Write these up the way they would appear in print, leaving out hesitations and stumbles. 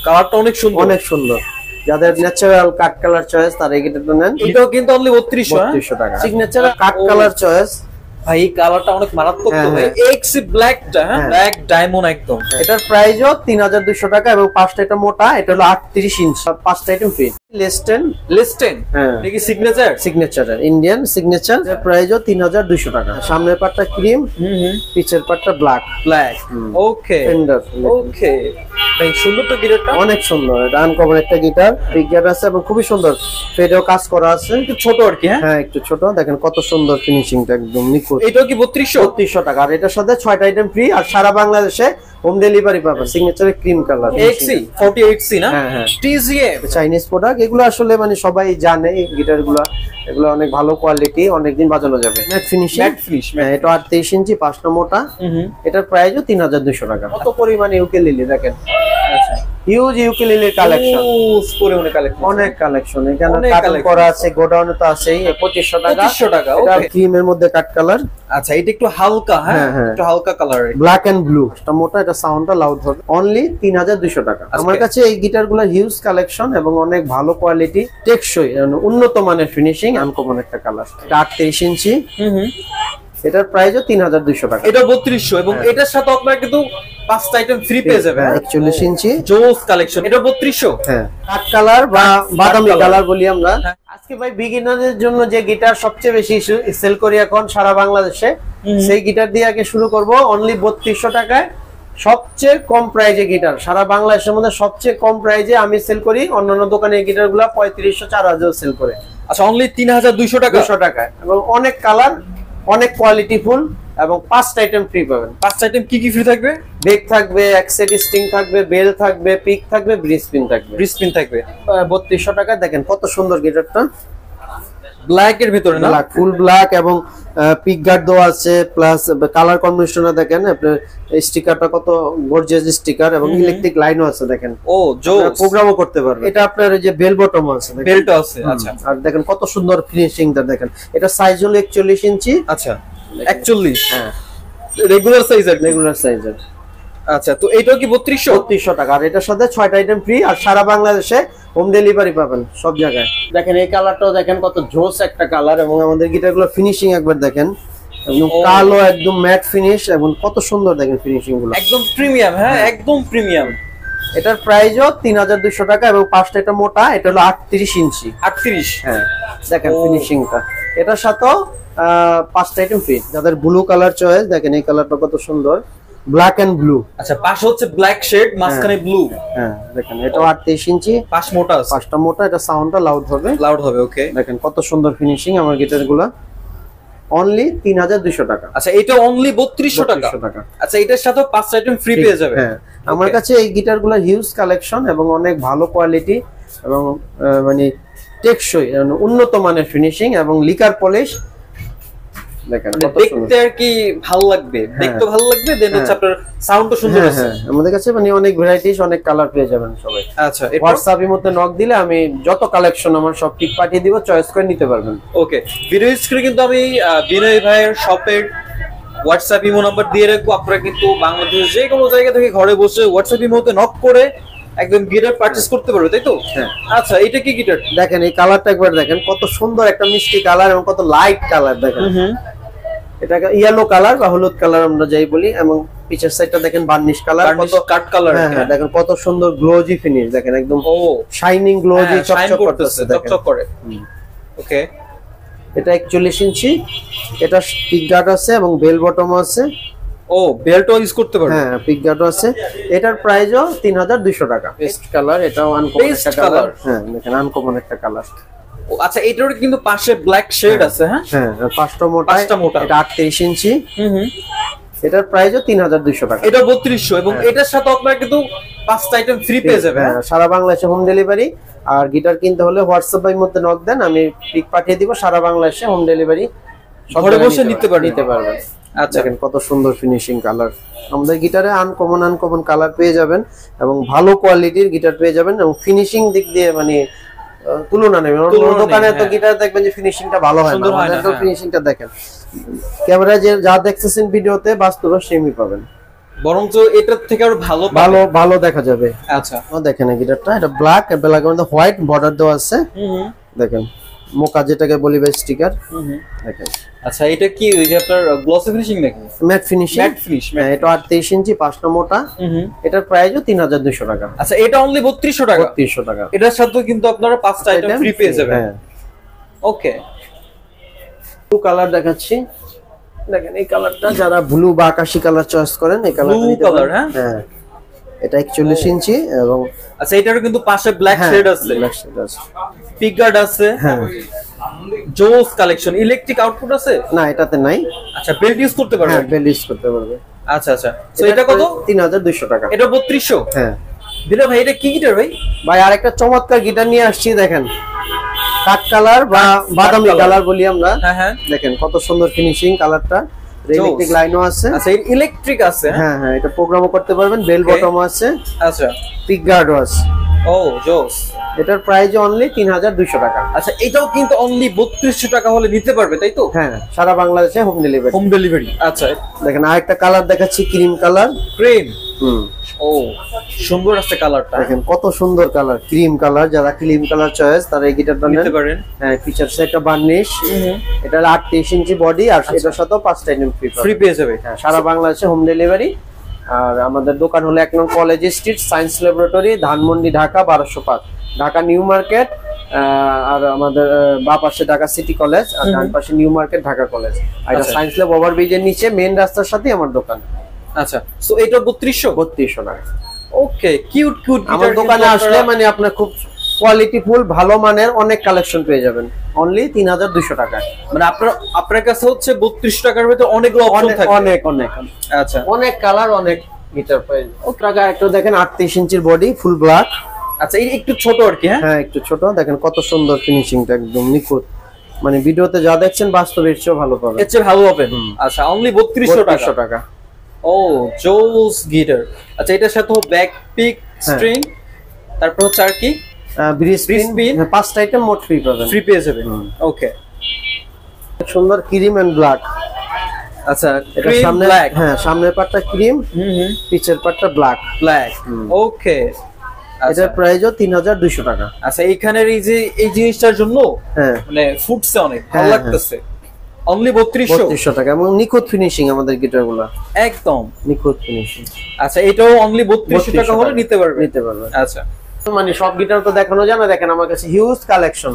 কালারটা অনেক সুন্দর, অনেক সুন্দর। যাদের ন্যাচারাল কাট কালার চয়েস তারা এই গিটারটা নেন। এটাও কিন্তু অনলি 3200 টাকা। সিগনেচার কাট কালার চয়েস। ভাই এই কালারটা অনেক মারাত্মক তো ভাই। এক্সি ব্ল্যাকটা, হ্যাঁ ব্ল্যাক ডায়মন্ড একদম। এটার প্রাইসও 3200 টাকা এবং 5টা এটা মোটা, এটা হলো 38 ইঞ্চি, 5টা আইটেম ফ্রি। লিস্টেন হ্যাঁ নাকি সিগনেচার ইন্ডিয়ান সিগনেচার, এর প্রাইসও 3200 টাকা। সামনের পাটটা ক্রিম, পিছের পাটটা ব্ল্যাক। ওকে ফেন্ডার। ওকে ভাই সুন্দর তো গিটারটা, অনেক সুন্দর। এটা আনকমন একটা গিটার, পিক গিটার আছে এবং খুবই সুন্দর ফেডেও কাজ করা আছে, একটু ছোট আর কি। হ্যাঁ একটু ছোট, দেখেন কত সুন্দর ফিনিশিংটা, একদম নিখুঁত। এটাও কি 3200 টাকা। আর এটার সাথে 6টা আইটেম ফ্রি আর সারা বাংলাদেশে হোম ডেলিভারি পাবেন। সিগনেচারের ক্রিম কালার এক্সি 48C না? হ্যাঁ TZM চাইনিজ প্রোডাক্ট এগুলো, আসলে মানে সবাই জানে এই গিটারগুলো, এগুলো অনেক ভালো কোয়ালিটি, অনেকদিন বাজানো যাবে। Mat finish. হ্যাঁ এটা 38 ইঞ্চি, 5টা মোটা। এটার প্রাইসও 3200 টাকা। কত পরিমাণে ইউকেলেলে দেখেন, আচ্ছা হিউজ ইউকেলেলে কালেকশন, অনেক কালেকশন। এখানে কাটিং করা আছে, গোডাউনে তো আছেই। 2500 টাকা। এটা ক্রিমের মধ্যে কাট কালার। আচ্ছা এটা একটু হালকা, হ্যাঁ একটু হালকা কালার, ব্ল্যাক এন্ড ব্লু। এটা মোটা, এটা সাউন্ডটা লাউড হবে। অনলি 3200 টাকা। আমার কাছে এই গিটারগুলো হিউজ কালেকশন এবং অনেক ভালো কোয়ালিটি, টেকসই, উন্নত মানের ফিনিশিং, আনকমন একটা কালার। এটা 38 ইঞ্চি। এটার প্রাইসও 3200 টাকা। এটা 3200 এবং এটার সাথে আপনারা কিন্তু 5টা আইটেম ফ্রি পেয়ে যাবেন। 41 ইঞ্চি জোস কালেকশন। এটা 3200। হ্যাঁ কাট কালার বা বাদামি কালার বলি আমরা। আজকে ভাই বিগিনারদের জন্য যে গিটার সবচেয়ে বেশি সেল করি এখন সারা বাংলাদেশে, সেই গিটার দিয়ে আগে শুরু করব। অনলি 3200 টাকায় সবচেয়ে কম প্রাইজে গিটার, সারা বাংলাদেশের মধ্যে সবচেয়ে কম প্রাইজে আমি সেল করি। অন্যান্য দোকানে এই গিটারগুলো 3500 4000 সেল করে। আচ্ছা অনলি 3200 টাকা। 200 টাকায় এবং অনেক কালার, অনেক কোয়ালিটি ফুল এবং 5টা আইটেম ফ্রি পাবেন। 5টা আইটেম কি কি ফ্রি থাকবে? বেক থাকবে, এক্সেট স্ট্রিং থাকবে, বেল থাকবে, পিক থাকবে, ব্রিজ পিন থাকবে। 3200 টাকা। দেখেন কত সুন্দর গিটারটা, ব্ল্যাক এর ভিতরে না, ফুল ব্ল্যাক এবং পিক গার্ড দেওয়া আছে, প্লাস কালার কম্বিনেশনে দেখেন আপনার স্টিকারটা কত গর্জিয়াস স্টিকার এবং ইলেকট্রিক লাইনও আছে দেখেন। ও জোস, প্রোগ্রামও করতে পারবেন। এটা আপনার এই যে বেল বটম আছে, বেলটা আছে। আচ্ছা আর দেখেন কত সুন্দর ফিনিশিংটা দেখেন। এটা সাইজ হলো 41 ইঞ্চি। আচ্ছা 41, হ্যাঁ রেগুলার সাইজের। আচ্ছা তো এটাও কি 3200 টাকা। আর এটার সাথে 6টা আইটেম ফ্রি আর সারা বাংলাদেশে হোম ডেলিভারি পাবেন সব জায়গায়। দেখেন এই কালারটাও দেখেন কত জোস একটা কালার এবং আমাদের গিটারগুলো ফিনিশিং একবার দেখেন, একদম কালো, একদম ম্যাট ফিনিশ এবং কত সুন্দর দেখেন ফিনিশিং গুলো, একদম প্রিমিয়াম। হ্যাঁ একদম প্রিমিয়াম। এটার প্রাইসও 3200 টাকা এবং 5টা এটা মোটা, এটা হলো 38 ইঞ্চি। 38, হ্যাঁ দেখেন ফিনিশিংটা। এটার সাথেও 5টা আইটেম ফ্রি। যাদের ব্লু কালার চয়েস, দেখেন এই কালারটা কত সুন্দর, ব্ল্যাক এন্ড ব্লু। আচ্ছা পাশে হচ্ছে ব্ল্যাক শেড, মাঝখানে ব্লু। হ্যাঁ দেখেন এটাও 38 ইঞ্চি, পাশ মোটা আছে, 5টা মোটা। এটা সাউন্ডটা লাউড হবে। ওকে দেখেন কত সুন্দর ফিনিশিং আমার গিটারগুলো। অনলি 3200 টাকা। আচ্ছা এটা অনলি 3200 টাকা। আচ্ছা এটার সাথে 5টা আইটেম ফ্রি পেয়ে যাবে। হ্যাঁ আমার কাছে এই গিটারগুলো হিউজ কালেকশন এবং অনেক ভালো কোয়ালিটি এবং মানে টেকসই, উন্নত মানের ফিনিশিং এবং লিকার পলিশ। দেখেন দেখতে আর কি ভালো লাগবে, দেখতে ভালো লাগবে, দেন হচ্ছে আপনার সাউন্ডও সুন্দর আছে। আমাদের কাছে মানে অনেক ভ্যারাইটিস, অনেক কালার পেয়ে যাবেন সবাই। আচ্ছা হোয়াটসঅ্যাপের মধ্যে নক দিলে আমি যত কালেকশন আমার সব ঠিক পাঠিয়ে দিব, চয়েস করে নিতে পারবেন। ওকে ভিডিও স্ক্রিনে কিন্তু আমি বিনয় ভাইয়ের শপের হোয়াটসঅ্যাপ ইমো নাম্বার দিয়ে রাখবো। আপনারা কিন্তু বাংলাদেশের যে কোনো জায়গা থেকে ঘরে বসে হোয়াটসঅ্যাপ ইমোতে নক করে একদম গিটার পারচেজ করতে পারবে, তাই তো? হ্যাঁ। আচ্ছা এটা কি গিটার? দেখেন এই কালারটা একবার দেখেন, কত সুন্দর একটা মিষ্টি কালার এবং কত লাইট কালার দেখেন। এটা ইয়েলো কালার বা হলুদ কালার আমরা যাই বলি, এবং পিছের সাইডটা দেখেন বার্নিশ কালার, কত কাট কালার। হ্যাঁ দেখেন কত সুন্দর গ্লোজি ফিনিশ, দেখেন একদম শাইনিং গ্লোজি, চকচক করতেছে, চকচক করে। ওকে এটা 41 ইঞ্চি। এটা পিক গার্ড আছে এবং বেল বটম আছে। ও বেল্টও ইউজ করতে পারবে। হ্যাঁ পিক গার্ড আছে। এটার প্রাইসও 3200 টাকা। পেস্ট কালার, এটাও আনকমন একটা কালার। হ্যাঁ দেখেন আনকমন একটা কালার। আচ্ছা এইটার কিন্তু পাশে ব্ল্যাক শেড আছে। হ্যাঁ হ্যাঁ 5টা মোটা। এটা 38 ইঞ্চি। এটার প্রাইসও 3200 টাকা। এটা 3200 এবং এটার সাথে আপনারা কিন্তু 5টা আইটেম ফ্রি পেয়ে যাবেন। হ্যাঁ সারা বাংলাদেশে হোম ডেলিভারি। আর গিটার কিনতে হলে হোয়াটসঅ্যাপ এর মধ্যে নক দেন, আমি পিক পাঠিয়ে দিব। সারা বাংলাদেশে হোম ডেলিভারি, ঘরে বসে নিতে পারবেন। আচ্ছা দেখেন কত সুন্দর ফিনিশিং কালার। আমাদের গিটারে আনকমন কালার পেয়ে যাবেন এবং ভালো কোয়ালিটির গিটার পেয়ে যাবেন এবং ফিনিশিং দিক দিয়ে মানে তুলনা নেই। দোকানে তো গিটার দেখবেন যে ফিনিশিংটা ভালো হয় না, আমাদের তো ফিনিশিংটা দেখেন ক্যামেরায় যে যা দেখতেছেন ভিডিওতে বাস্তবে সেমই পাবেন। বরঞ্চ এটার থেকে আরো ভালো ভালো ভালো দেখা যাবে। আচ্ছা দেখেন এই গিটারটা, এটা ব্ল্যাক আর ব্ল্যাকের মধ্যে হোয়াইট বর্ডার দেওয়া আছে। দেখেন মোকা যেটাকে বলি বা স্টিকার। দেখেন আচ্ছা এটা কি ওই যে আপনার গ্লসি ফিনিশিং নাকি? Mat finishing. Mat finish. এটা 23 ইঞ্চি 5 নম্বরটা। এটার প্রাইসও 3200 টাকা। আচ্ছা এটা অনলি 3200 টাকা। 3200 টাকা। এটার সাথে কিন্তু আপনারা 5টা আইটেম ফ্রি পেয়ে যাবেন। হ্যাঁ ওকে ব্লু কালার দেখাচ্ছি। দেখেন এই কালারটা যারা ব্লু বা আকাশী কালার চয়েস করেন এই কালারটা ব্লু কালার। হ্যাঁ এটা 41 ইঞ্চি এবং আচ্ছা এটারও কিন্তু পাশে ব্ল্যাক শেড আছে। ব্ল্যাক শেড আছে, পিক গার্ড আছে। হ্যাঁ জোস কালেকশন। ইলেকট্রিক আউটপুট আছে না এটাতে নাই। আচ্ছা বেল্ট ইউজ করতে পারবে? হ্যাঁ বেল্ট ইউজ করতে পারবে। আচ্ছা আচ্ছা সো এটা কত? 3200 টাকা। এটা 3200। হ্যাঁ দিলে ভাই এটা কি গিটার ভাই? ভাই আরেকটা চমৎকার গিটার নিয়ে আসছি। দেখেন কাট কালার বা বাদামি কালার বলি আমরা। হ্যাঁ হ্যাঁ দেখেন কত সুন্দর ফিনিশিং কালারটা। ইলেকট্রিক লাইনও আছে। আচ্ছা ইলেকট্রিক আছে। হ্যাঁ হ্যাঁ এটা প্রোগ্রামও করতে পারবেন। বেল বটমও আছে। আচ্ছা পিক গার্ডও আছে। ও জোস। এটার প্রাইস অনলি 3200 টাকা। আচ্ছা এটাও কিন্তু অনলি 3200 টাকা হলে নিতে পারবে তাই তো? হ্যাঁ সারা বাংলাদেশে হোম ডেলিভারি। Home delivery. আচ্ছা দেখেন আরেকটা কালার দেখাচ্ছি, ক্রিম কালার। ক্রিম। ও সুন্দর আছে কালারটা। দেখেন কত সুন্দর কালার, ক্রিম কালার। যারা ক্রিম কালার চয়েস তারা এই গিটারটা নিতে পারেন। হ্যাঁ ফিচারস একটা বার্নিশ। এটা 28 ইঞ্চি বডি আর এটার সাথেও 5টা আইটেম ফ্রি পেয়ে যাবে। হ্যাঁ সারা বাংলাদেশে হোম ডেলিভারি। আর আমাদের দোকান হলো 1 নং College Street, Science Laboratory, Dhanmondi, Dhaka 1205। Dhaka New Market আর আমাদের বাঁ পাশে ঢাকা সিটি কলেজ আর ডান পাশে নিউ মার্কেট ঢাকা কলেজ। আর এটা সায়েন্স ল্যাব ওভারব্রিজের নিচে মেইন রাস্তার সাথে আমার দোকান। আচ্ছা সো এটা 3200 টাকা। ওকে কিউট কিউট আমার দোকানে আসলে মানে আপনার খুব কোয়ালিটি ফুল ভালো মানের অনেক কালেকশন পেয়ে যাবেন অনলি 3200 টাকা। মানে আপনার কাছে হচ্ছে 3200 টাকার ভিতরে অনেকগুলো অপশন থাকে। অনেক অনেক আচ্ছা অনেক কালার অনেক গিটার পাই। টাকা একটু দেখেন 38 ইঞ্চির বডি ফুল ব্ল্যাক। আচ্ছা এই একটু ছোট আর কি। হ্যাঁ একটু ছোট। দেখেন কত সুন্দর ফিনিশিংটা একদম নিখুঁত। মানে ভিডিওতে যা দেখছেন বাস্তবে এর চেয়ে ভালো পাবেন। এর চেয়ে ভালো হবে। আচ্ছা অনলি 3200 টাকা। ও জোস গিটার। আচ্ছা এটার সাথে ব্যাক পিক স্ট্রিং তারপর হচ্ছে আর কি ব্রিজ পিন। 5টা আইটেম মোট ফ্রি পাবেন। ফ্রি পেয়ে যাবেন। ওকে সুন্দর ক্রিম এন্ড ব্ল্যাক। আচ্ছা এটা সামনে ব্ল্যাক। হ্যাঁ সামনের পাটটা ক্রিম, পিছের পাটটা ব্ল্যাক। ব্ল্যাক ওকে। এটার প্রাইসও 3200 টাকা। আচ্ছা এইখানের এই যে এই জিনিসটার জন্য হ্যাঁ মানে ফুটছে অনেক ভালো লাগতেছে। অনলি 3200 টাকা এবং নিখুঁত ফিনিশিং আমাদের গিটারগুলো একদম নিখুঁত ফিনিশিং। আচ্ছা এটাও অনলি 3200 টাকা হলে নিতে পারবে। আচ্ছা মানে সব গিটার তো দেখানো যায় না। দেখেন আমার কাছে হিউজ কালেকশন।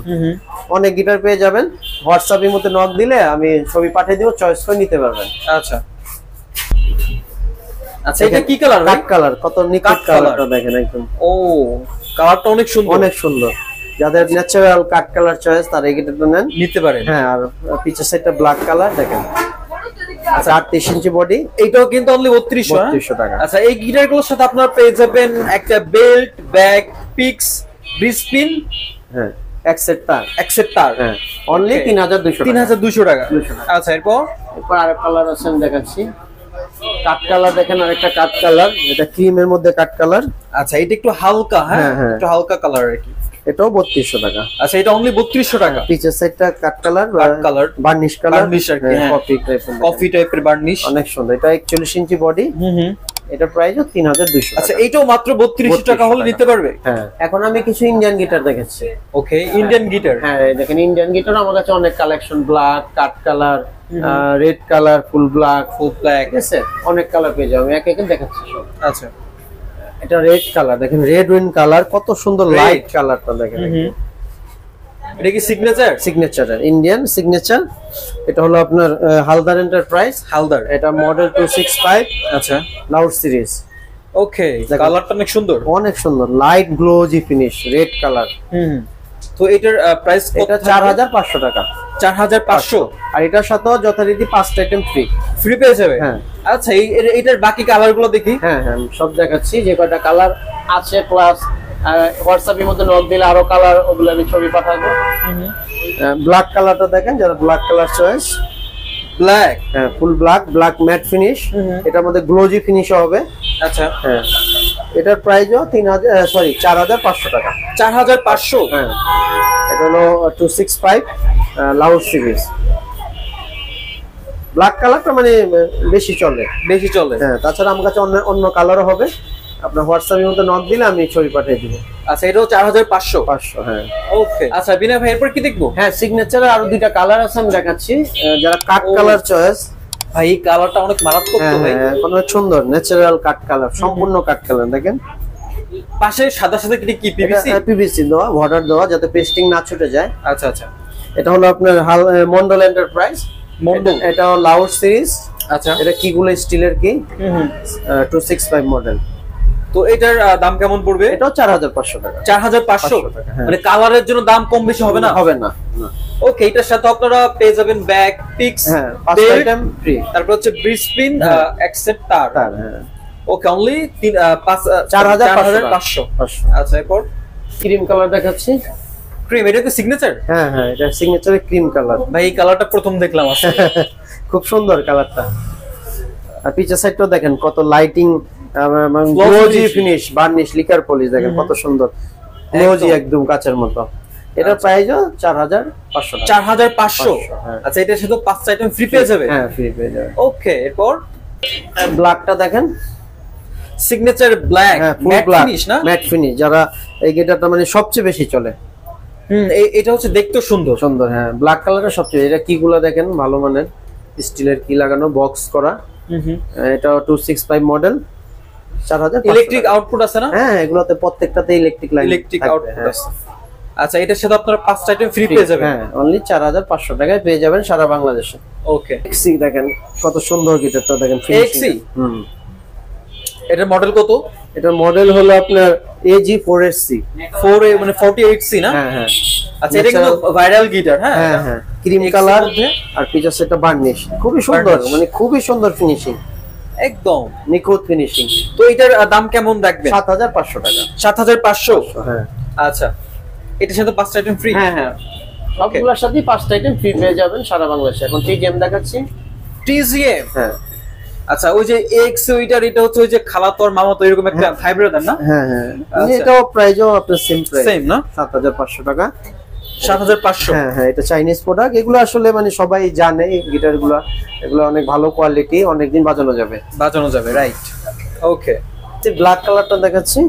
অনেক গিটার পেয়ে যাবেন। হোয়াটসঅ্যাপের মধ্যে নক দিলে আমি ছবি পাঠিয়ে দিব, চয়েস করে নিতে পারবেন। আচ্ছা আচ্ছা এটা কি কালার? কাট কালার। কত নিখুঁত কালারটা দেখেন একদম। ও কালারটা অনেক সুন্দর। অনেক সুন্দর। যাদের ন্যাচারাল কাট কালার চয়েস তারা এই গিটারটা নেন, নিতে পারেন। হ্যাঁ আর পিছের সাইডটা ব্ল্যাক কালার দেখেন। আচ্ছা 38 ইঞ্চি বডি। এটাও কিন্তু অনলি 3200 টাকা। আচ্ছা এই গিটারগুলোর সাথে আপনারা পেয়ে যাবেন একটা belt, bag, pix, bridge pin. হ্যাঁ এক সেট তার। হ্যাঁ অনলি 3200 টাকা। আচ্ছা এরপর আরেক কালার আছে আমি দেখাচ্ছি। কাট কালার দেখেন আরেকটা কাট কালার। এটা ক্রিমের মধ্যে কাট কালার। আচ্ছা এটা একটু হালকা। হ্যাঁ একটু হালকা কালার আর কি। এটাও 3200 টাকা। আচ্ছা এটা অনলি 3200 টাকা। পিছের সাইডটা কাট কালার বার্নিশ আর কি। কফি টাইপের বার্নিশ অনেক সুন্দর। এটা 41 ইঞ্চি বডি। এটা প্রাইসও 3200 টাকা। আচ্ছা এইটাও মাত্র 3200 টাকা হলে নিতে পারবে। হ্যাঁ এখন আমি কিছু ইন্ডিয়ান গিটার দেখাচ্ছি। ওকে ইন্ডিয়ান গিটার। হ্যাঁ দেখেন ইন্ডিয়ান গিটার আমার কাছে অনেক কালেকশন। ব্ল্যাক, কাট colour, red colour, full black, ঠিক আছে অনেক কালার পেয়ে যাবেন। আমি এক এক দেখাচ্ছি সব। আচ্ছা এটা রেড কালার। দেখেন রেড উইন কালার কত সুন্দর লাইট কালারটা দেখেন। এটা কি সিগনেচার ইন্ডিয়ান সিগনেচার। এটা হলো আপনার হালদার এন্টারপ্রাইজ। হালদার। এটা মডেল 265। আচ্ছা লাউড সিরিজ। ওকে কালারটা অনেক সুন্দর। অনেক সুন্দর light glossy finish red colour. তো এটার প্রাইস এটা 4500 টাকা। 4500। আর এটার সাথেও যথারীতি 5টা আইটেম ফ্রি পেয়ে যাবে। হ্যাঁ আচ্ছা এটার বাকি কালার গুলো দেখি। হ্যাঁ হ্যাঁ সব দেখাচ্ছি যে কয়টা কালার আছে। প্লাস হোয়াটসঅ্যাপের মধ্যে নক দিলে আরো কালার ওগুলো আমি ছবি পাঠাবো। ব্ল্যাক কালারটা দেখেন যারা ব্ল্যাক কালার চয়েস। ব্ল্যাক। হ্যাঁ ফুল ব্ল্যাক ম্যাট ফিনিশ। এটার মধ্যে গ্লোজি ফিনিশ হবে। আচ্ছা হ্যাঁ এটার প্রাইসও 4500 টাকা। 4500। হ্যাঁ এটা হলো 265 লাউড সিরিজ। ব্ল্যাক কালারটা মানে বেশি চলে। হ্যাঁ, তাছাড়া আমার কাছে অন্য অন্য কালারও হবে। আপনার হোয়াটসঅ্যাপের মধ্যে নক দিলে আমি ছবি পাঠিয়ে দিব। আচ্ছা, এটাও 4500। 500, হ্যাঁ। ওকে, আচ্ছা বিনয় ভাই এরপর কি দেখবো? হ্যাঁ, সিগনেচারে আরো দুইটা কালার আছে, আমি দেখাচ্ছি। যারা কাট কালার চয়েস, ভাই এই কালারটা অনেক মারাত্মক তো ভাই। হ্যাঁ, অনেক সুন্দর ন্যাচারাল কাট কালার, সম্পূর্ণ কাট কালার। দেখেন পাশে সাদা সাদা কি পিভিসি? পিভিসি দেওয়া, বর্ডার দেওয়া, যাতে পেস্টিং না ছুটে যায়। আচ্ছা আচ্ছা। এটা হলো আপনার মন্ডল এন্টারপ্রাইজ। মন্ডল, এটা লাউড সিরিজ। আচ্ছা, এটা কিগুলো স্টিলের কি 265 মডেল। তো এটার দাম কেমন পড়বে? এটাও 4500 টাকা। 4500 টাকা, হ্যাঁ। মানে কালারের জন্য দাম কম বেশি হবে না? হবে না। ওকে, এটার সাথে আপনারা পেয়ে যাবেন ব্যাগ, পিক্স, হ্যাঁ, 5 আইটেম ফ্রি। তারপর হচ্ছে ব্রিজ পিন, অ্যাকসেপ্ট তার। হ্যাঁ, ওকে, অনলি 4500। আচ্ছা, এরপর ক্রিম কালার দেখাচ্ছি। ক্রিম, এটা কি সিগনেচার? হ্যাঁ হ্যাঁ, এটা সিগনেচারের ক্রিম কালার। ভাই এই কালারটা প্রথম দেখলাম আসলে। খুব সুন্দর কালারটা। আর পিছের সাইডটাও দেখেন কত lighting, glossy finish, varnish, liquor polish, দেখেন কত সুন্দর গ্লোজি, একদম কাচের মতো। এটা প্রাইসও 4500 টাকা। 4500। হ্যাঁ। আচ্ছা, এটার সাথে 5 আইটেম ফ্রি পেয়ে যাবে? হ্যাঁ, ফ্রি পেয়ে যাবে। ওকে, এরপর ব্ল্যাকটা দেখেন, সিগনেচার ব্ল্যাক, ম্যাট ফিনিশ না? ম্যাট ফিনিশ, যারা এই গেটারটা মানে সবচেয়ে বেশি চলে। এটা হচ্ছে দেখতে সুন্দর। হ্যাঁ, ব্ল্যাক কালারের সবচেয়ে। এটা কিগুলো দেখেন, ভালো মানের স্টিলের কি লাগানো, বক্স করা। এটা 265 মডেল, 4000। ইলেকট্রিক আউটপুট আছে না? হ্যাঁ, এগুলোতে প্রত্যেকটাতে ইলেকট্রিক লাইন, ইলেকট্রিক আউটপুট আছে। আচ্ছা, এটার সাথে আপনারা 5 আইটেম ফ্রি পেয়ে যাবেন। হ্যাঁ, অনলি 4500 টাকায় পেয়ে যাবেন সারা বাংলাদেশে। ওকে, এক্সি দেখেন কত সুন্দর গিটারটা, দেখেন এক্সি। এটার মডেল কত? এটার মডেল হলো আপনার AG4SC। 4A মানে 48C না? হ্যাঁ হ্যাঁ। আচ্ছা, এটা কিন্তু ভাইরাল গিটার। হ্যাঁ হ্যাঁ হ্যাঁ, ক্রিম কালার আর পিছনে সেটা বার্নিশ, খুবই সুন্দর, মানে খুবই সুন্দর ফিনিশিং, একদম নিখুঁত ফিনিশিং। তো এটার দাম কেমন রাখবেন? 7500 টাকা। 7500। হ্যাঁ। আচ্ছা, এটার সাথে 5 আইটেম ফ্রি? হ্যাঁ হ্যাঁ, সবগুলোর সাথেই 5টা আইটেম ফ্রি পেয়ে যাবেন সারা বাংলাদেশে। এখন TGM দেখাচ্ছি। TGM, হ্যাঁ। আচ্ছা, ওই যে এক্স ওইটার, এটা হচ্ছে ওই যে খালাতোর মামাতো এরকম একটা ফাইবার দেন না? হ্যাঁ হ্যাঁ, এটাও প্রাইসও আপনার সেম প্রাইস, সেম না? 7500 টাকা। 7500। হ্যাঁ হ্যাঁ, এটা চাইনিজ প্রোডাক্ট। এগুলো আসলে মানে সবাই জানে গিটারগুলো, এগুলো অনেক ভালো কোয়ালিটি, অনেকদিন বাজানো যাবে। রাইট। ওকে, ব্ল্যাক কালারটা দেখাচ্ছি।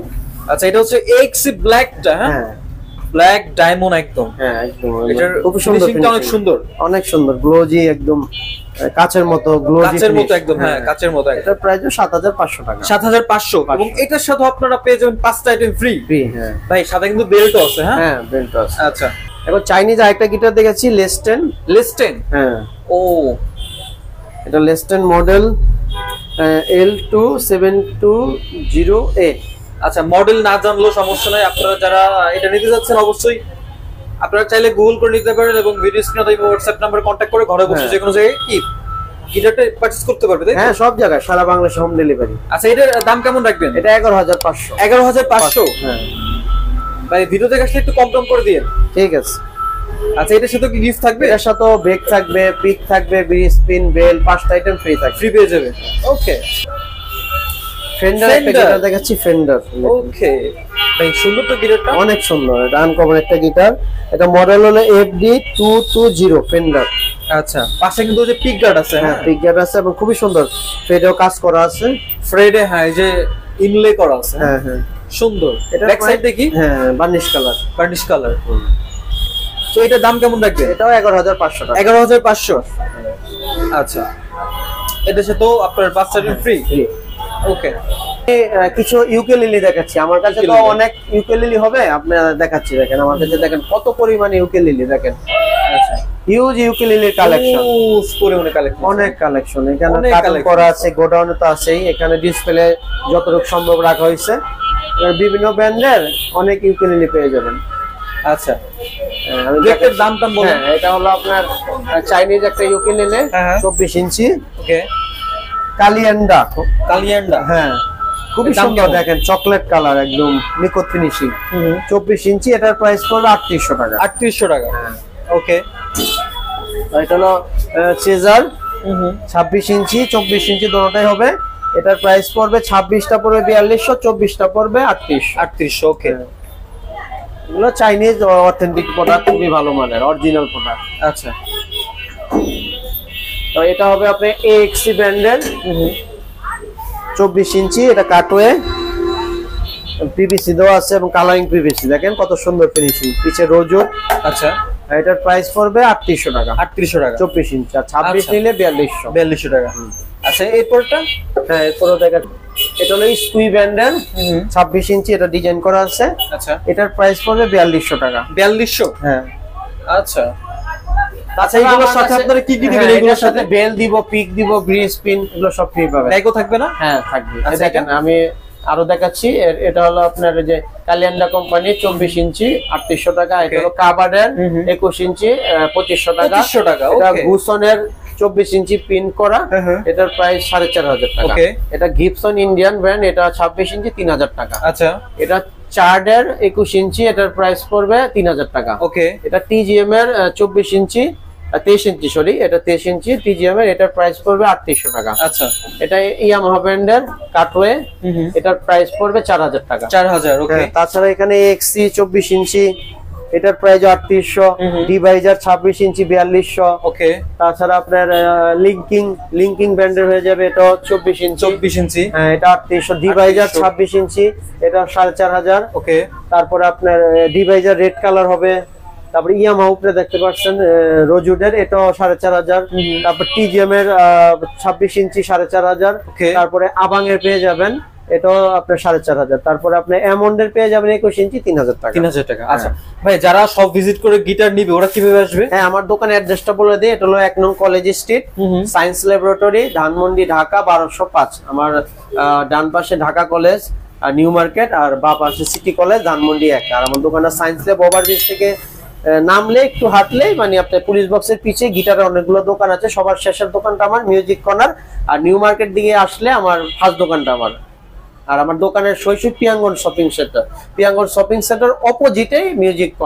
আচ্ছা, এটা হচ্ছে এক্স ব্ল্যাকটা। হ্যাঁ, ব্ল্যাক ডায়মন্ড একদম। হ্যাঁ, একদম। এটার খুব সুন্দর, অনেক সুন্দর, অনেক সুন্দর, গ্লোজি, একদম কাচের মতো, কাচের মতো একদম। হ্যাঁ, কাচের মতো। এটা প্রাইসও 7500 টাকা। 7500, এবং এটার সাথে আপনারা পেয়ে যাবেন 5টা আইটেম ফ্রি। হ্যাঁ ভাই, সাথে কিন্তু বেল্টও আছে। হ্যাঁ হ্যাঁ, বেল্ট আছে। আচ্ছা, এখন চাইনিজ আরেকটা গিটার দেখেছি, লেস্টেন। হ্যাঁ, ও এটা লেস্টেন মডেল L2720A। আচ্ছা, মডেল না জানলেও সমস্যা নাই। আপনারা যারা এটা নিতে যাচ্ছেন অবশ্যই আপনারা চাইলে গুগল করে নিতে পারেন, এবং ভিডিও স্ক্রিনে অথবা হোয়াটসঅ্যাপ নাম্বারে কন্ট্যাক্ট করে ঘরে বসে যে কোনো জায়গায় কি গিটারটা পারচেজ করতে পারবে, তাই? হ্যাঁ, সব জায়গায় সারা বাংলাদেশে হোম ডেলিভারি। আচ্ছা, এটার দাম কেমন রাখবেন? এটা 11500। 11500। হ্যাঁ ভাই, ভিডিও দেখে আসলে একটু কম করে দিয়েন। ঠিক আছে। আচ্ছা, এটার সাথে কি গিফট থাকবে? এর সাথে ব্রেক থাকবে, পিক থাকবে, ব্রিজ পিন, বেল, 5টা আইটেম ফ্রি থাকবে। ফ্রি পেয়ে যাবে। ওকে, ফেন্ডার একটা গিটার দেখাচ্ছি, ফেন্ডার। ওকে ভাই, সুন্দর তো গিটারটা, অনেক সুন্দর। এটা আনকমন একটা গিটার। এটা মডেল হলো FD220 ফেন্ডার। আচ্ছা, পাশে কিন্তু যে পিক গার্ড আছে। হ্যাঁ, পিক গার্ড আছে এবং খুবই সুন্দর ফ্রেডেও কাজ করা আছে। ফ্রেডে, হ্যাঁ, এই যে ইনলে করা আছে। হ্যাঁ হ্যাঁ, সুন্দর। এটা ব্যাক সাইড দেখি। হ্যাঁ, বার্নিশ কালার। তো এটার দাম কেমন রাখবে? এটাও 11500 টাকা। 11500। আচ্ছা, এটার সাথেও আপনার 5 আইটেম ফ্রি। ওকে, কিছু ইউকেলিলি দেখাচ্ছি। আমার কাছে তো অনেক ইউকেলিলি হবে, আপনারা দেখাচ্ছি। দেখেন আমার কাছে, দেখেন কত পরিমাণে ইউকেলিলি, দেখেন। আচ্ছা, হিউজ ইউকেলিলি কালেকশন, অনেক কালেকশন। এখানে কাটিং করা আছে, গোডাউনে তো আছেই, এখানে ডিসপ্লে যতটুকু সম্ভব রাখা হয়েছে। বিভিন্ন ব্র্যান্ডের অনেক ইউকেলিলি পেয়ে যাবেন। আচ্ছা, আমি দেখতে দামটা বলেন। এটা হলো আপনার চাইনিজ একটা ইউকেলিলি, 24 ইঞ্চি। ওকে, কালিয়ান্ডা। হ্যাঁ, খুবই সুন্দর, দেখেন চকলেট কালার, একদম নিখুঁত ফিনিশিং। 24 ইঞ্চি। এটার প্রাইস পড়বে 3800 টাকা। 3800 টাকা। ওকে, এটা হলো চেজার, 26 ইঞ্চি 24 ইঞ্চি দুটোটাই হবে। এটার প্রাইস পড়বে 26টা পড়বে 4200, 24টা পড়বে 3800। ওকে, এগুলো চাইনিজ অথেন্টিক প্রোডাক্ট, খুবই ভালো মানের অরিজিনাল প্রোডাক্ট। আচ্ছা, তো এটা হবে আপনার AXC ব্র্যান্ডের 24 ইঞ্চি, এটা কাটওয়ে পিভিসি দেওয়া আছে এবং কালারিং পিভিসি, দেখেন কত সুন্দর ফিনিশিং, পিছে রোজুড। আচ্ছা, এটার প্রাইস পড়বে 3800 টাকা। 3800 টাকা 24 ইঞ্চি, আর 26 নিলে 4200। 4200 টাকা। আচ্ছা, এরপরটা? হ্যাঁ, এরপরও দেখেন এটা হলো স্কুই ব্র্যান্ডের 26 ইঞ্চি, এটা ডিজাইন করা আছে। আচ্ছা, এটার প্রাইস পড়বে 4200 টাকা। 4200? হ্যাঁ। আচ্ছা, আচ্ছা, এগুলোর সাথে আপনারা কি কি দিবেন? এগুলোর সাথে বেল দিব, পিক দিব, গ্রিস পিন, এগুলো সব ফ্রি পাবেন। ব্যাগও থাকবে না? হ্যাঁ, থাকবে। আচ্ছা, দেখেন আমি আরো দেখাচ্ছি, এটা হলো আপনার যে কালিয়ান্ডা কোম্পানি 24 ইঞ্চি 3800 টাকা। এটা হলো কাবার্ডের 21 ইঞ্চি 2500 টাকা। 2500 টাকা। এটা ওকে। গুসনের 24 ইঞ্চি পিন করা, এটার প্রাইস 4500 টাকা। ওকে। এটা গিবসন ইন্ডিয়ান ব্র্যান্ড, এটা 26 ইঞ্চি 3000 টাকা। আচ্ছা, এটা চার্ডের 21 ইঞ্চি, এটার প্রাইস পড়বে 3000 টাকা। ওকে। এটা টিজিএম এর 24 ইঞ্চি 23 ইঞ্চি, সরি, এটা 23 ইঞ্চি টিজিএম এর, এটার প্রাইস পড়বে 3800 টাকা। আচ্ছা, এটা ইয়ামাহা ব্র্যান্ডের কাটওয়ে, এটার প্রাইস পড়বে 4000 টাকা। 4000। ওকে। তাছাড়া এখানে AXC 24 ইঞ্চি, এটার প্রাইস 3800। ডিভাইজার 26 ইঞ্চি 4200। ওকে। তাছাড়া আপনার লিঙ্কিং ব্র্যান্ডের হয়ে যাবে, এটা 24 ইঞ্চি। 24 ইঞ্চি, হ্যাঁ, এটা 3800। ডিভাইজার 26 ইঞ্চি, এটা 4500। ওকে। তারপরে আপনার ডিভাইজার রেড কালার হবে। তারপরে ইয়ামাহা উপরে দেখতে পাচ্ছেন রোজুডের, এটাও 4500। তারপর টিজিএম এর 26 ইঞ্চি 4500। তারপরে আবাং এর পেয়ে যাবেন, এটাও আপনার 4500। তারপরে আপনি এমন্ডের পেয়ে যাবেন 21 ইঞ্চি 3000 টাকা। 3000 টাকা। আচ্ছা ভাই, যারা সব ভিজিট করে গিটার নিবে ওরা কিভাবে আসবে? হ্যাঁ, আমার দোকানের অ্যাড্রেসটা বলে দিই, এটা হলো 1 নং College Street, Science Laboratory, Dhanmondi, Dhaka 1205। আমার ডান পাশে ঢাকা কলেজ আর নিউ মার্কেট, আর বাঁ পাশে সিটি কলেজ ধানমন্ডি 1। আর আমার দোকানের সায়েন্স ল্যাব ওভারব্রিজ থেকে নামলে একটু হাঁটলেই মানে আপনার পুলিশ বক্সের পিছে গিটারের অনেকগুলো দোকান আছে। সবার শেষের দোকানটা আমার মিউজিক কর্নার, আর নিউ মার্কেট দিকে আসলে আমার ফার্স্ট দোকানটা আমার। আর আমার দোকানের শৈশব পিয়াঙ্গন শপিং সেন্টার, পিয়াঙ্গন শপিং সেন্টার অপোজিটে মিউজিক কর্নার।